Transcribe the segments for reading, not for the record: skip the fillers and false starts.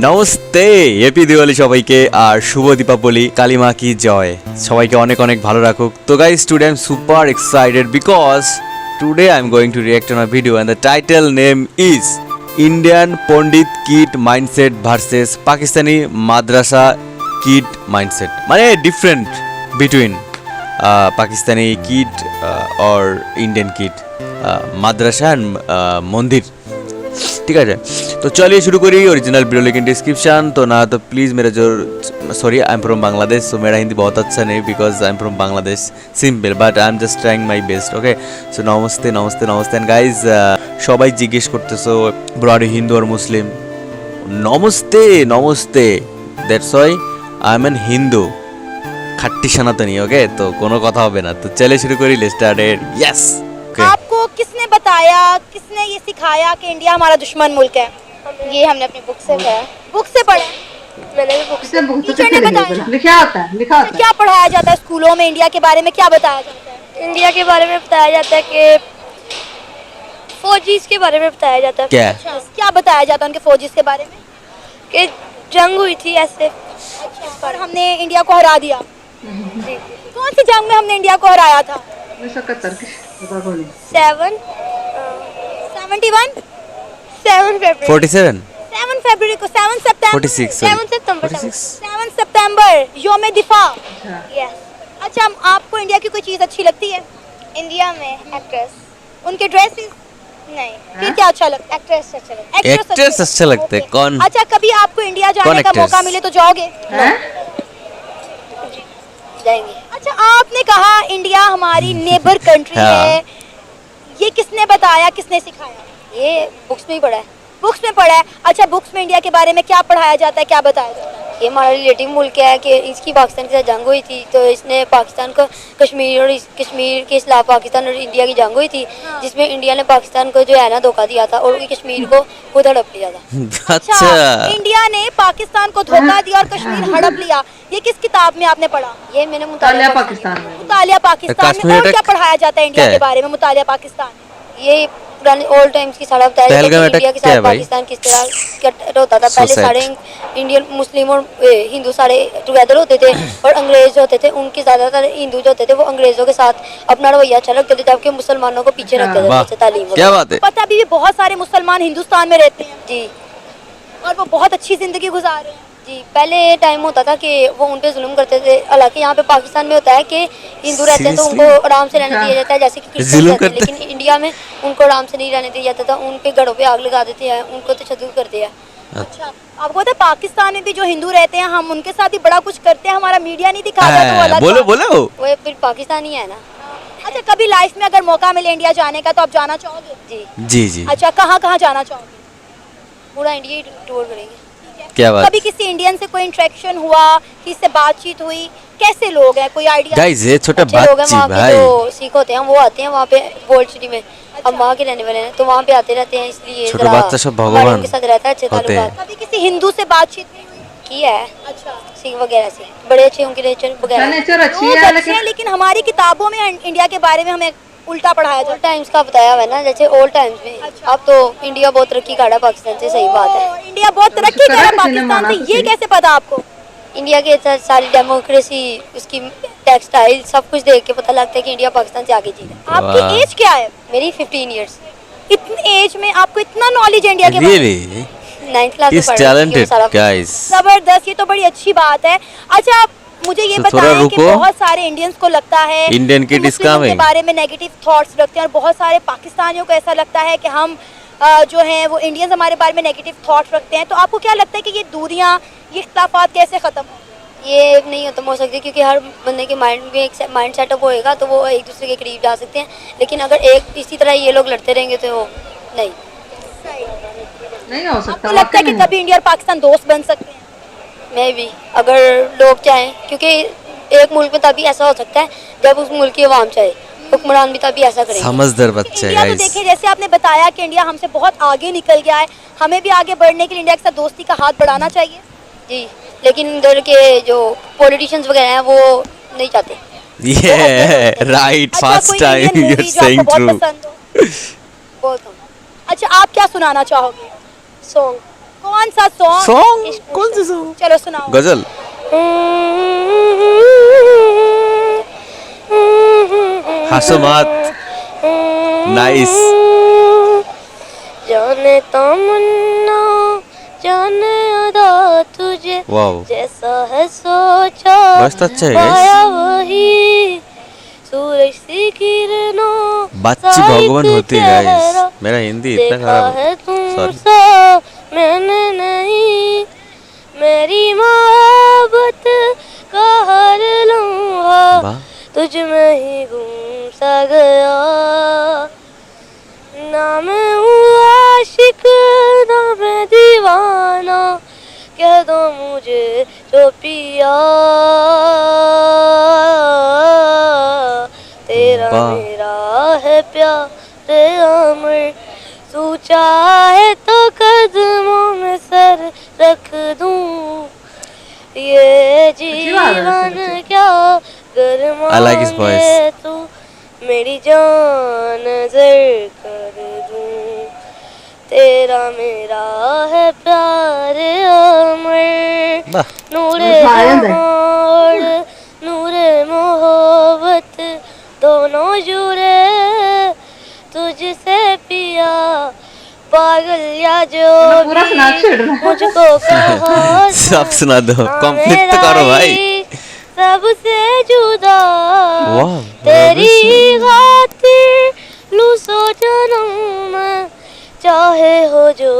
Namaste, happy Diwali সবাইকে, আর শুভ দীপাবলি, কালিমা কি জয়। সবাইকে অনেক অনেক ভালো রাখুক। তো guys, today I am super excited because today I am going to react on a video and the title name is Indian pandit kid mindset versus Pakistani madrasa kid mindset. মানে ডিফারেন্ট বিটুইন পাকিস্তানি কিড और Indian kid madrasa and mandir. ठीक है, तो चलिए शुरू करिए। Original video link in description. तो ना तो प्लीज़ मेरा जो sorry I am from Bangladesh, so मेरा हिंदी बहुत अच्छा नहीं because I am from Bangladesh simple, but I am just trying my best. Okay, so namaste namaste namaste and guys সবাই জিজ্ঞেস করতেছো ব্রো আর হিন্দু আর Muslim. Namaste namaste, that's why I am an Hindu, খাট্টি সনাতনী। ওকে, তো কোনো কথা হবে না। তো চলে শুরু করি, লেটস স্টার্ট। यस, आपको किसने बताया, किसने ये सिखाया कि इंडिया हमारा दुश्मन मुल्क है? ये हमने अपनी बुक से पढ़ा। बुक से पढ़ा? मैंने भी बुक से टीचर ने बताया? लिखा होता है क्या पढ़ाया जाता है स्कूलों में? इंडिया के बारे में क्या बताया जाता है? इंडिया के बारे में बताया जाता है कि फौजीज के बारे में बताया जाता है। क्या अच्छा, क्या बताया जाता है उनके फौजीज के बारे में? कि जंग हुई थी ऐसे। और हमने इंडिया को हरा दिया। जी। कौन सी जंग में हमने इंडिया को हराया था? 1971 7 71? 7 फरवरी 47 7 फरवरी को, 7 सितंबर 46 7 सितंबर 46 7 सितंबर योम दिफा। यस। अच्छा, आपको इंडिया की कोई चीज़ अच्छी लगती है? इंडिया में एक्ट्रेस उनके ड्रेसेस? नहीं, फिर क्या अच्छा लगता है? एक्ट्रेस अच्छा लगता है। एक्ट्रेस अच्छा लगता है। ओके। कौन? अच्छा, कभी आपको इंडिया कौन जाने का actress? मौका मिले तो जाओगे? जाएंगे। अच्छा, आपने कहा इंडिया हमारी नेबर कंट्री हाँ। है, ये किसने बताया, किसने सिखाया? ये बुक्स में ही पढ़ा है। बुक्स में पढ़ा है। अच्छा, बुक्स में इंडिया के बारे में क्या पढ़ाया जाता है, क्या बताया जाता है? ये हमारा रिलेटिव मुल्क है कि इसकी पाकिस्तान के साथ जंग हुई थी, तो इसने पाकिस्तान को कश्मीर और कश्मीर के खिलाफ पाकिस्तान और इंडिया की जंग हुई थी, जिसमें इंडिया ने पाकिस्तान को जो है ना धोखा दिया था और कश्मीर को खुद हड़प लिया था। अच्छा, इंडिया ने पाकिस्तान को धोखा दिया और कश्मीर हड़प लिया। ये किस किताब में आपने पढ़ा? ये मैंने मुतालिया पाकिस्तान में। मुतालिया पाकिस्तान में। कश्मीर और क्या अटैक पढ़ाया जाता है इंडिया क्या के है? बारे में मुतालिया पाकिस्तान में? ये पुराने ओल्ड टाइम्स की सारा बताया जाता है पहलगाम कि अटैक इंडिया के क्या है साथ भाई? पाकिस्तान किस तरह क्या होता था। पहले Suicide. सारे इंडियन मुस्लिम और हिंदू सारे टुगेदर होते थे और अंग्रेज जो होते थे उनके ज्यादातर हिंदू जो होते थे वो अंग्रेजों के साथ अपना रवैया अच्छा रखते थे, जबकि मुसलमानों को पीछे रखते थे वाह, जैसे तालीम क्या वगैरह। बात है। पता अभी भी बहुत सारे मुसलमान हिंदुस्तान में रहते हैं जी और वो बहुत अच्छी जिंदगी गुजार रहे हैं। जी। पहले टाइम होता था कि वो उन पे जुल्म करते थे, हालांकि यहाँ पे पाकिस्तान में होता है कि हिंदू रहते हैं तो उनको Seriously? आराम से रहने दिया जाता है, जैसे कि क्रिश्चियन जुल्म रहते हैं, करते लेकिन इंडिया में उनको आराम से नहीं रहने दिया जाता था। उन पे घरों पे आग लगा देते हैं, उनको तशद्दुद करते हैं। अच्छा, आपको पता है पाकिस्तान में भी जो हिंदू रहते हैं हम उनके साथ ही बड़ा कुछ करते हैं, हमारा मीडिया नहीं दिखाता तो वो अलग बोलो बात। बोलो। वो फिर पाकिस्तानी है ना। अच्छा, कभी लाइफ में अगर मौका मिले इंडिया जाने का तो आप जाना चाहोगे? जी। जी जी, अच्छा, कहाँ कहाँ जाना चाहोगे? पूरा इंडिया टूर करेंगे। क्या बात। कभी किसी इंडियन से कोई इंटरेक्शन हुआ, किसी से बातचीत हुई? कैसे लोग हैं, कोई आइडिया? गाइस, ये छोटा अच्छे लोग हैं बातचीत वहाँ के, भाई। जो सिख होते हैं वो आते हैं वहाँ पे गोल्ड सिटी में। हम वहाँ के रहने वाले हैं तो वहाँ पे आते रहते हैं, इसलिए छोटे जरा बच्चे सब हमारे भगवान उनके साथ रहता है अच्छे होते हैं। ताल्लुकात। कभी किसी हिंदू से बातचीत नहीं हुई? की है अच्छा, सिख वगैरह से, बड़े अच्छे उनके नेचर वगैरह। नेचर अच्छी लोग है अच्छे हैं, लेकिन लेकिन हमारी किताबों में इंडिया के बारे में हमें उल्टा पढ़ाया ओल्ड जाता है। टाइम्स का बताया हुआ है ना, जैसे ओल्ड टाइम्स में। अच्छा। अब तो इंडिया बहुत तरक्की कर रहा है पाकिस्तान से, सही बात है। ओ, इंडिया बहुत तरक्की कर रहा है किसी ने पाकिस्तान माना से, तो ये सही। कैसे पता आपको? इंडिया के सारी डेमोक्रेसी, उसकी टेक्सटाइल, सब कुछ देख के पता लगता है कि इंडिया पाकिस्तान से आगे जी रहा है। आपकी वाह। एज क्या है? मेरी 15 ईयर्स, इतनी एज में आपको इतना नॉलेज है इंडिया के बारे में? रियली 9th क्लास में इज पढ़ रही हूँ ये टैलेंटेड सारा। गाइस। जबरदस्त, ये तो बड़ी अच्छी बात है। अच्छा, आप मुझे ये तो थोड़ा बताएं कि रुको। बहुत सारे इंडियंस को लगता है इंडियन कि किड is मुस्लिमों के coming। बारे में नेगेटिव थॉट्स रखते हैं और बहुत सारे पाकिस्तानियों को ऐसा लगता है कि हम जो हैं वो इंडियंस हमारे बारे में नेगेटिव थॉट्स रखते हैं। तो आपको क्या लगता है कि ये दूरियां, ये इख्तिलाफात कैसे ख़त्म हो? ये नहीं खत्म हो सकती, क्योंकि हर बंदे के माइंड में एक माइंड सेटअप होएगा तो वो एक दूसरे के करीब जा सकते हैं, लेकिन अगर एक इसी तरह ये लोग लड़ते रहेंगे तो नहीं। नहीं हो सकता। आपको लगता है कि वाकई कभी इंडिया और पाकिस्तान दोस्त बन सकते हैं? मैं भी, अगर लोग चाहें, क्योंकि एक मुल्क में तभी ऐसा हो सकता है जब उस मुल्क की आवाम चाहे, हुक्मरान भी तभी ऐसा करेंगे। समझदार बच्चे इंडिया तो गाइस। देखिए, जैसे आपने बताया कि इंडिया हमसे बहुत आगे निकल गया है, हमें भी आगे बढ़ने के लिए इंडिया के साथ दोस्ती का हाथ बढ़ाना चाहिए। जी, लेकिन इधर के जो पॉलिटिशियंस वगैरह हैं वो नहीं चाहते। ये राइट, अच्छा, फर्स्ट कोई time Indian you R movie जो आपको सेइंग बहुत ट्रू। पसंद हो? बहुत कम। अच्छा, आप क्या सुनाना चाहोगे? सॉन्ग कौन सा सॉन्ग? सॉन्ग कौन सा सॉन्ग? चलो सुनाओ। गजल। हंसो मत। नाइस। जाने तमन्ना जाने अदा तुझे वाओ। जैसा है सोचा बस तो अच्छा है पाया guys। वही सूरज सी किरणों बच्ची सा एक भगवान होती है चेहरा गाइस। मेरा हिंदी इतना देखा खराब है है। तुमसा सॉरी। मैंने नहीं मेरी मोहब्बत का हर लम्हा वाह। तुझ में ही गुम सा गया ना मैं हूँ आशिक ना मैं दीवाना कह दो मुझे जो पिया तेरा वाह। मेरा है प्यार अमर तू चाहे तो कदमों में सर रख दूं ये जीवन क्या गर I like his voice. मांगे तू मेरी जान नजर कर दूं तेरा मेरा है प्यार अमर वाह। नूरे आनंद है। और नूरे मोहब्बत दोनों जुड़े तुझसे पिया पागल या जो पूरा सुना के छोड़ रहा है। मुझको कहा सब सुना दो। कंप्लीट तो करो भाई। सबसे जुदा वाह। तेरी खातिर लू सो जन्म में चाहे हो जो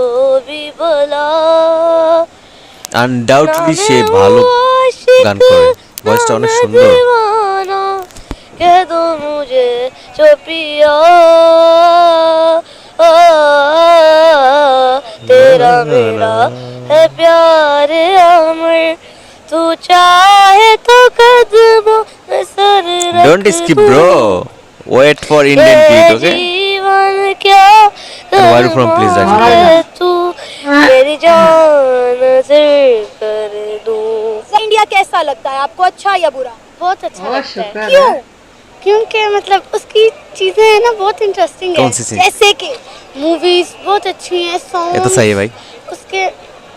भी भला আনডাউটলি সে ভালো গান করে। ভয়েসটা অনেক সুন্দর। कह दो मुझे जो पिया तेरा मेरा है प्यार अमर तू चाहे तो कदमों में सर रख डोंट स्किप दूं। Bro. Wait for Indian kid, okay? जीवन क्या And where are you from, please, Rajiv? है तू मेरी जान नजर कर दूं इंडिया कैसा लगता है आपको, अच्छा या बुरा? बहुत अच्छा बहुत लगता है शुक्र क्यों? है। क्योंकि मतलब उसकी चीजें है ना बहुत इंटरेस्टिंग कौन है सी चीज? जैसे कि मूवीज बहुत अच्छी हैं ये सॉन्ग तो सही है भाई। उसके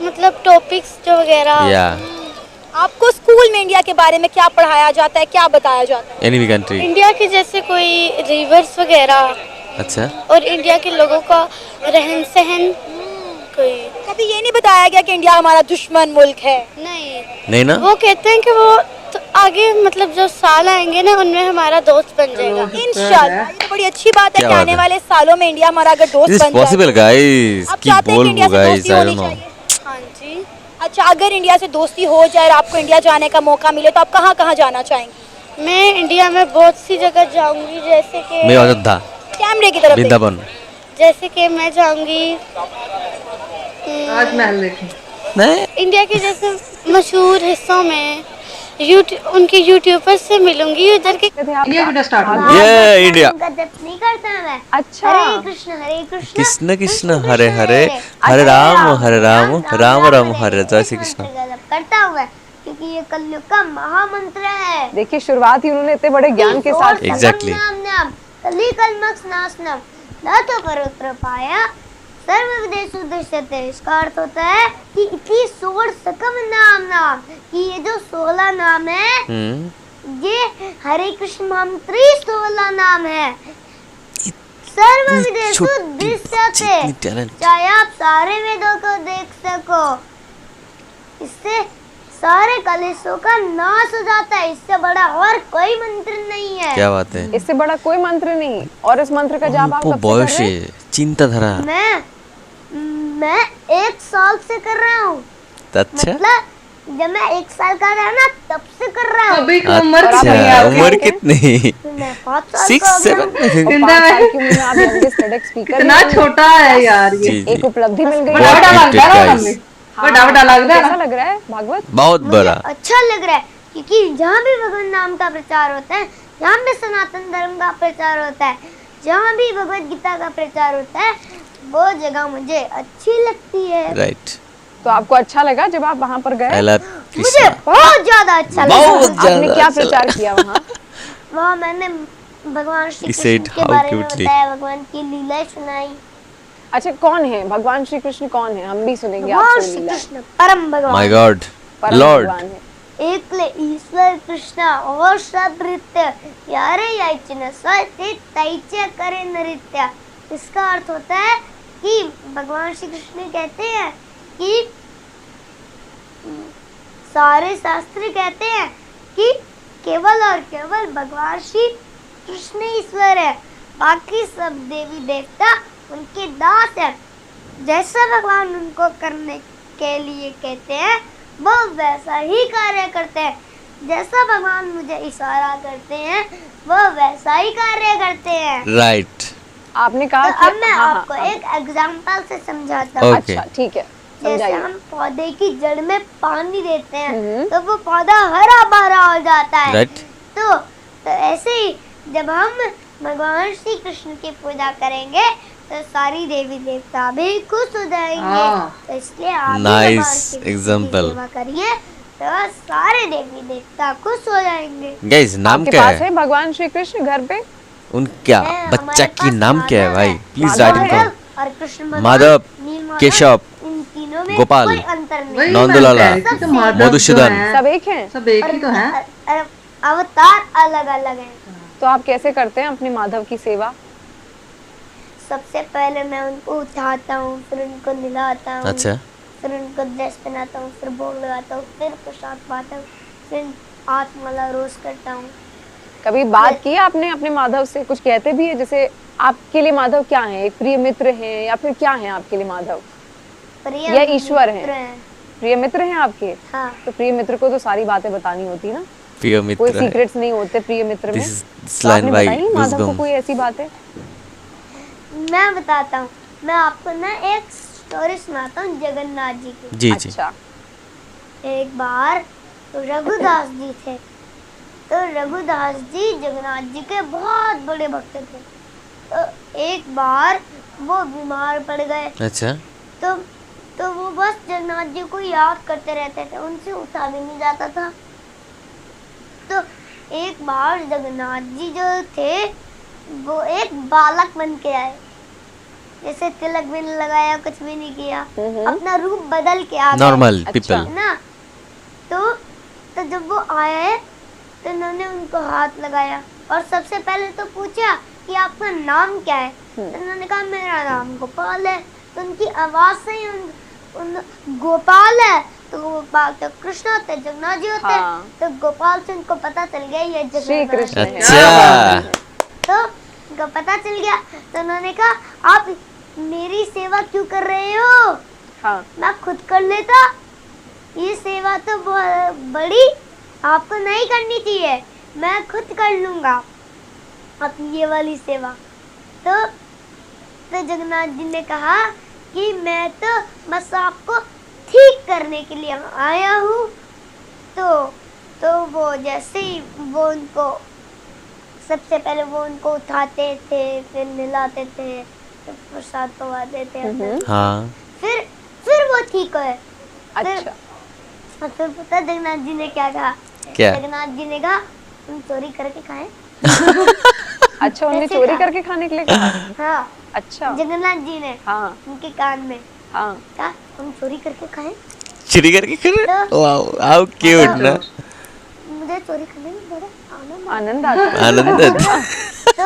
मतलब टॉपिक्स जो वगैरह या आपको स्कूल में इंडिया के बारे में क्या पढ़ाया जाता है, क्या बताया जाता है? एनी भी कंट्री। इंडिया के जैसे कोई रिवर्स वगैरह अच्छा। और इंडिया के लोगों का रहन सहन कोई कभी ये नहीं बताया गया कि इंडिया हमारा दुश्मन मुल्क है? नहीं नहीं ना? वो कहते हैं कि वो तो आगे मतलब जो साल आएंगे ना उनमें हमारा दोस्त बन जाएगा इंशाल्लाह। ये तो बड़ी अच्छी बात है क्या कि बात आने है? वाले सालों में इंडिया हमारा अगर दोस्त दिस बन जाए पॉसिबल गाइस। आप की चाहते हैं कि इंडिया बोलबो से गाइस, दोस्ती आई होनी डोंट नो। हाँ जी अच्छा, अगर इंडिया से दोस्ती हो जाए और आपको इंडिया जाने का मौका मिले तो आप कहाँ कहाँ जाना चाहेंगे? मैं इंडिया में बहुत सी जगह जाऊंगी जैसे कि मैं अयोध्या, कैमरे की तरफ देखिए। वृंदावन। जैसे कि मैं जाऊंगी ताजमहल देखें। नहीं इंडिया के जैसे मशहूर हिस्सों में उनके यूट्यूबर्स से मिलूंगी उधर के इंडिया वीडियो स्टार्ट हो गया। ये इंडिया। नहीं करता मैं अच्छा हरे कृष्ण कृष्ण कृष्ण हरे हरे हरे राम राम राम हरे जय श्री कृष्ण। करता हूँ मैं क्योंकि ये कलयुग का महामंत्र है देखिए शुरुआत ही उन्होंने इतने बड़े ज्ञान के साथ की। Exactly. नाम कली कलमक्स नाशनम न तो करो कृपाया सर्व विदेशु दृश्यते। इसका अर्थ होता है कि इतनी सोड़ सकम नाम कि ये जो 16 नाम है ये हरे कृष्ण मंत्री 16 नाम है। सर्व विदेशु दृश्यते जितनी talent। चाहे आप सारे वेदों को देख सको इससे सारे कलेशों का नाश हो जाता है। इससे बड़ा और कोई मंत्र नहीं है। क्या बात है। इससे बड़ा कोई मंत्र नहीं। और इस मंत्र का जाप आप वो कब से कर बॉयस रहे हैं? है चिंताधारा। मैं 1 साल से कर रहा हूँ। अच्छा मतलब जब मैं 1 साल का था ना तब से कर रहा हूँ। अभी की उम्र अच्छा कितनी है आपकी? उम्र कितनी? मैं 5 साल 6 का हो गया हूँ। 7 और जिंदा 5 है। साल की उम्र में आप यंगेस्ट TEDx स्पीकर इतना छोटा है यार ये। जी एक जी उपलब्धि मिल गई। बड़ा What बड़ा you लगता है did, ना guys. मम्मी? बड़ा बड़ा लगता है कैसा ना? लग रहा है भागवत? बहुत मुझे बड़ा। अच्छा लग रहा है क्योंकि जहाँ भी भगवान नाम का प्रचार होता है जहाँ भी सनातन धर्म का प्रचार होता है जहाँ भी भगवत गीता का प्रचार होता है वो जगह मुझे अच्छी लगती है। राइट। तो आपको अच्छा लगा जब आप वहाँ पर आई गए? लव मुझे कृष्णा। बहुत ज्यादा अच्छा लगा। बहुत आपने ज्यादा क्या अच्छा प्रचार लगा। किया वहाँ? वहाँ मैंने भगवान श्री He कृष्ण said के how बारे में cutely. बताया भगवान की लीला सुनाई अच्छा, कौन है भगवान श्री कृष्ण? कौन है? हम भी सुनेंगे भगवान आपको श्री लीला। कृष्ण परम भगवान, माय गॉड, परम लॉर्ड। भगवान है। एकले ईश्वर कृष्ण और सदृत्य यारे याचन सत्य तैचे करे नृत्य। इसका अर्थ होता है कि भगवान श्री कृष्ण कहते हैं कि सारे शास्त्र कहते हैं कि केवल और केवल भगवान श्री कृष्ण ईश्वर है, बाकी सब देवी देवता उनके दास है। जैसा भगवान उनको करने के लिए कहते हैं वो वैसा ही कार्य करते हैं, जैसा भगवान मुझे इशारा करते हैं वो वैसा ही कार्य करते हैं। राइट। आपने कहा तो अब कि मैं हाँ, आपको हाँ, एक एग्जांपल से समझाता हूँ। ओके। अच्छा ठीक है, जैसे समझाइए। हम पौधे की जड़ में पानी देते हैं हम्म। तो वो पौधा हरा भरा हो जाता है। राइट। तो ऐसे ही जब हम भगवान श्री कृष्ण की पूजा करेंगे तो सारी देवी देवता भी खुश हो जाएंगे। हाँ। तो इसलिए आप भी Nice भगवान श्री कृष्ण की example. सेवा करिए तो सारे देवी देवता खुश हो जाएंगे। गाइस, नाम आपके क्या पास है है भगवान श्री कृष्ण घर पे? उनका? है, बच्चा हमारे की पास नाम क्या है माधव भाई? है। प्लीज माधव राइट है। इन डाउन। और कृष्ण भगवान, माधव, नीलमाधव, केशव, इन तीनों में गोपाल, कोई अंतर नहीं। वही नंदलाला, मैं कह रही थी कि माधव जो मधुसूदन। हैं, सब एक हैं? सब एक ही तो है। अवतार अलग अलग हैं। तो आप कैसे करते हैं अपने माधव की सेवा? सबसे पहले मैं उनको उठाता हूँ, फिर उनको नहलाता हूँ, अच्छा। फिर उनको ड्रेस पहनाता हूँ, फिर भोग लगाता हूँ, फिर प्रसाद पाता हूँ, फिर हाथ माला रोज करता हूँ। कभी बात की आपने अपने माधव से? कुछ कहते भी है जैसे आपके लिए माधव क्या है? एक प्रिय मित्र हैं या फिर क्या है आपके लिए माधव? प्रिय या ईश्वर हैं? मित्र हैं। प्रिय मित्र हैं आपके? हाँ, तो प्रिय मित्र को तो सारी बातें बतानी होती ना, प्रिय कोई मित्र है। सीक्रेट्स नहीं होते प्रिय मित्र में। This is तो आपने line by बताई माधव को Goosebumps. कोई ऐसी बात है? मैं बताता हूँ। मैं आपको ना एक स्टोरी सुनाता हूँ जगन्नाथ जी की। जी जी। अच्छा, एक बार तो रघुदास जी थे। तो रघुदास जी जगन्नाथ जी के बहुत बड़े भक्त थे। तो एक बार वो बीमार पड़ गए। अच्छा। तो वो बस जगन्नाथ जी को याद करते रहते थे, उनसे उठा भी नहीं जाता था। तो एक बार जगन्नाथ जी जो थे वो एक बालक बन के आए, जैसे तिलक भी नहीं लगाया, कुछ भी नहीं किया, अपना रूप बदल के आ गए। नॉर्मल अच्छा। पीपल। है ना। तो जब वो आए तो उन्होंने उनको हाथ लगाया और सबसे पहले तो पूछा कि आपका नाम क्या है। तो उन्होंने कहा मेरा नाम गोपाल है। तो उनकी आवाज से ही उन गोपाल है तो गोपाल तो कृष्ण होते, जगन्नाथ जी होते। हाँ। तो गोपाल से उनको पता चल गया ये श्री जगन्नाथ कृष्ण जी है। अच्छा। तो उनको पता चल गया। तो उन्होंने कहा आप मेरी सेवा क्यों कर रहे हो, हाँ, मैं खुद कर लेता। ये सेवा तो बहुत बड़ी आपको नहीं करनी चाहिए, मैं खुद कर लूंगा अपनी ये वाली सेवा। तो जगन्नाथ जी ने कहा कि मैं तो बस आपको ठीक करने के लिए आया हूँ। तो वो जैसे ही वो उनको सबसे पहले वो उनको उठाते थे, फिर नहलाते थे, फिर प्रसाद पवाते थे। हाँ। फिर वो ठीक हुए। अच्छा, और फिर पता जगन्नाथ जी ने क्या कहा? क्या? जगन्नाथ जी ने कहा तुम चोरी करके खाए। अच्छा, उन्हें ऐसे चोरी कहा। करके खाने के लिए कहा? हाँ, अच्छा, जगन्नाथ जी ने हाँ, उनके कान में हाँ, कहा तुम चोरी करके खाए। चोरी करके कर। वाओ, हाउ क्यूट ना। मुझे चोरी करने में बड़ा आनंद आनंद आता है। आनंद। तो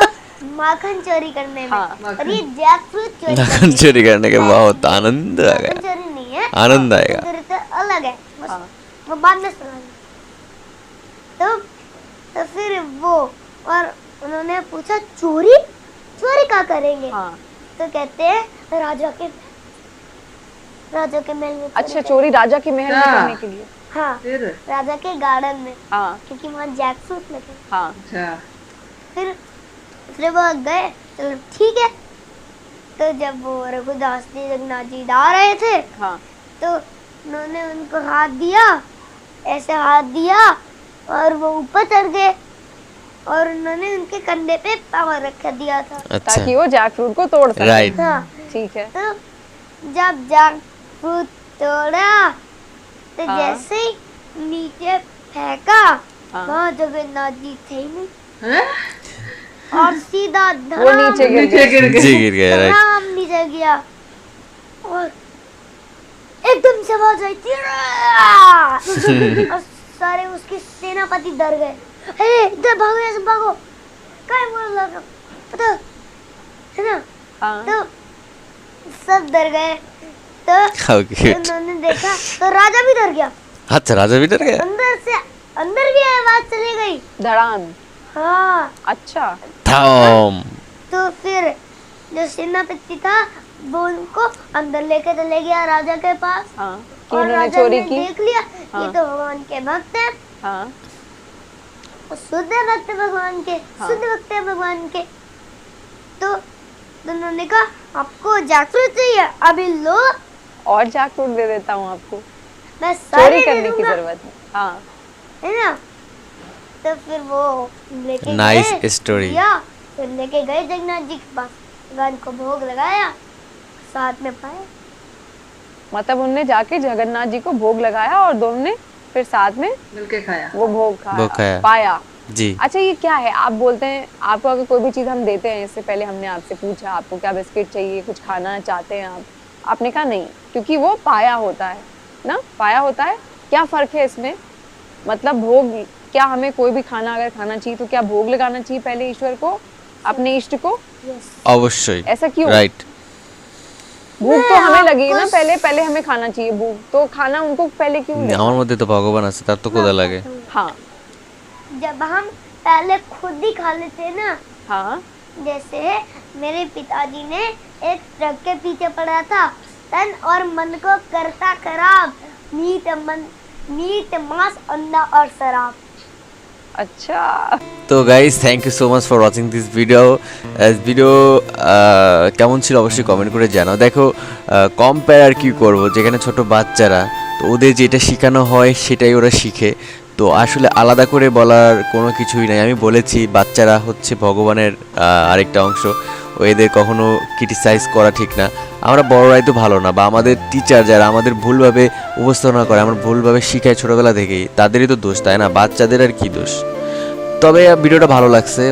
माखन चोरी करने में हाँ। और ये जैक फ्रूट चोरी करने नाखून में। चोरी करने के बहुत आनंद आ माखन गया। चोरी नहीं है, आनंद आएगा। माखन चोरी तो अलग है, बस हाँ। वो बाद में सुनाऊंगी। तो फिर वो और उन्होंने पूछा चोरी क्या करेंगे? हाँ, तो कहते हैं राजा के महल में अच्छा, चोरी राजा के महल में अच्छा। करने के लिए। हाँ, फिर राजा के गार्डन में, हाँ, क्योंकि वहाँ जैक फ्रूट लगे। हाँ, अच्छा फिर वो गए, चलो ठीक है। तो जब वो रघुदास जी जगन्नाथ जी आ रहे थे हाँ, तो उन्होंने उनको हाथ दिया, ऐसे हाथ दिया और वो ऊपर चढ़ गए और उन्होंने उनके कंधे पे पाँव रख दिया था। अच्छा। ताकि वो जैक फ्रूट को तोड़ सके। राइट। हाँ, ठीक है। तो जब जैक फ्रूट तोड़ा तो हाँ। जैसे ही नीचे फेंका हाँ। वहाँ जगन्नाथ जी थे ही नहीं हैं? और सीधा वो नीचे गिर नीचे गए। गिर जी गए। गिर गया। राइट। धड़ाम नीचे गया। और एकदम से आवाज आई थी और सारे उसके सेनापति डर गए। अरे इधर भागो, यहाँ से भागो, क्या बोल रहा पता है ना। हाँ। तो सब डर गए। तो Okay. उन्होंने देखा तो राजा भी डर गया। अच्छा, राजा भी डर गया। अंदर भी आवाज चली गई। धड़ाम। हाँ। अच्छा। थाम। तो फिर जो सेनापति था वो उनको अंदर लेके चले गया राजा के पास। हाँ, कि और उन्होंने राजा चोरी ने की। देख लिया हाँ। ये तो भगवान के भक्त हैं, हाँ। शुद्ध भक्त है भगवान के, हाँ। शुद्ध भक्त है भगवान के। तो उन्होंने कहा आपको जैकफ्रूट चाहिए, अभी लो, और जैकफ्रूट दे देता हूँ आपको, मैं चोरी सारे दे करने की दूंगा, जरूरत है। हाँ। है ना। तो फिर वो लेके Nice गए, story. लिया, फिर लेके गए जगन्नाथ जी के पास, भगवान को भोग लगाया, साथ में पाए। मतलब उनने जाके जगन्नाथ जी को भोग लगाया और दोनों ने फिर साथ में मिलके खाया। वो भोग भोग खाया। खाया, पाया। जी। अच्छा, ये क्या है? आप बोलते हैं आपको अगर कोई भी चीज़ हम देते हैं, इससे पहले हमने आपसे पूछा आपको क्या बिस्किट चाहिए, कुछ खाना चाहते हैं आप, आपने कहा नहीं, क्योंकि वो पाया होता है ना, पाया होता है। क्या फ़र्क है इसमें? मतलब भोग, क्या हमें कोई भी खाना अगर खाना चाहिए तो क्या भोग लगाना चाहिए पहले ईश्वर को, अपने इष्ट को? অবশ্যই। ऐसा क्यों? রাইট। भूख तो हमें लगी ना, पहले हमें खाना चाहिए भूख, तो खाना उनको पहले क्यों देना? আমার মধ্যে তো ভগবান আছে, তার তো ক্ষুধা লাগে। हाँ। जब हम पहले खुद ही खा लेते हैं ना, हाँ। जैसे मेरे पिताजी ने एक ट्रक के पीछे पड़ा था, तन और मन को करता खराब, मीट मांस अंडा और शराब। अच्छा। তো guys, thank you so much for watching this video. Video কেমন ছিল অবশ্যই কমেন্ট করে জানাও। দেখো, কম্পেয়ার আর কি করব, যেখানে ছোট বাচ্চারা, তো ওদের যেটা শেখানো হয় সেটাই ওরা শিখে। তো আসলে আলাদা করে বলার কোনো কিছুই নাই। আমি বলেছি বাচ্চারা হচ্ছে ভগবানের আরেকটা অংশ, ও এদের কখনো ক্রিটিসাইজ করা ঠিক না। আমরা বড়রাই তো ভালো না, বা আমাদের টিচার যারা আমাদের ভুলভাবে উপস্থাপনা করে, আমরা ভুলভাবে শিখাই ছোটোবেলা থেকেই, তাদেরই তো দোষ, তাই না? বাচ্চাদের আর কি দোষ। তবে ভিডিওটা ভালো লাগছে।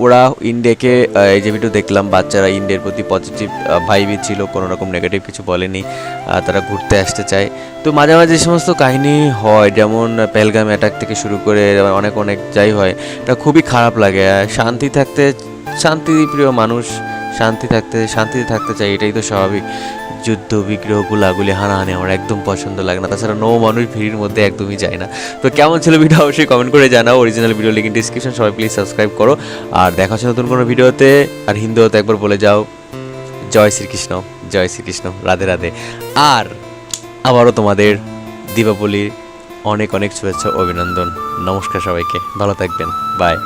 ওরা ইন্ডিয়াকে, এই যে ভিডিও দেখলাম, বাচ্চারা ইন্ডিয়ার প্রতি পজিটিভ ভাইবই ছিল, কোনো রকম নেগেটিভ কিছু বলেনি। তারা ঘুরতে আসতে চায়। তো মাঝে মাঝে যে সমস্ত কাহিনী হয়, যেমন পেহেলগাম অ্যাটাক থেকে শুরু করে অনেক যাই হয়, এটা খুবই খারাপ লাগে। শান্তিপ্রিয় মানুষ শান্তিতে থাকতে চাই, এটাই তো স্বাভাবিক। যুদ্ধ বিগ্রহ গুলাগুলি হানাহানি আমার একদম পছন্দ লাগে না। তাছাড়া মানুষ ভিড়ের মধ্যে একদমই যায় না। তো কেমন ছিল ভিডিও অবশ্যই কমেন্ট করে জানাও। অরিজিনাল ভিডিও লিঙ্ক ডিসক্রিপশন, সবাই প্লিজ সাবস্ক্রাইব করো। আর দেখা হচ্ছে নতুন কোনো ভিডিওতে। আর হিন্দুতে একবার বলে যাও জয় শ্রীকৃষ্ণ, জয় শ্রীকৃষ্ণ, রাধে রাধে। আর আবারও তোমাদের দীপাবলির অনেক শুভেচ্ছা, অভিনন্দন, নমস্কার সবাইকে, ভালো থাকবেন, বাই।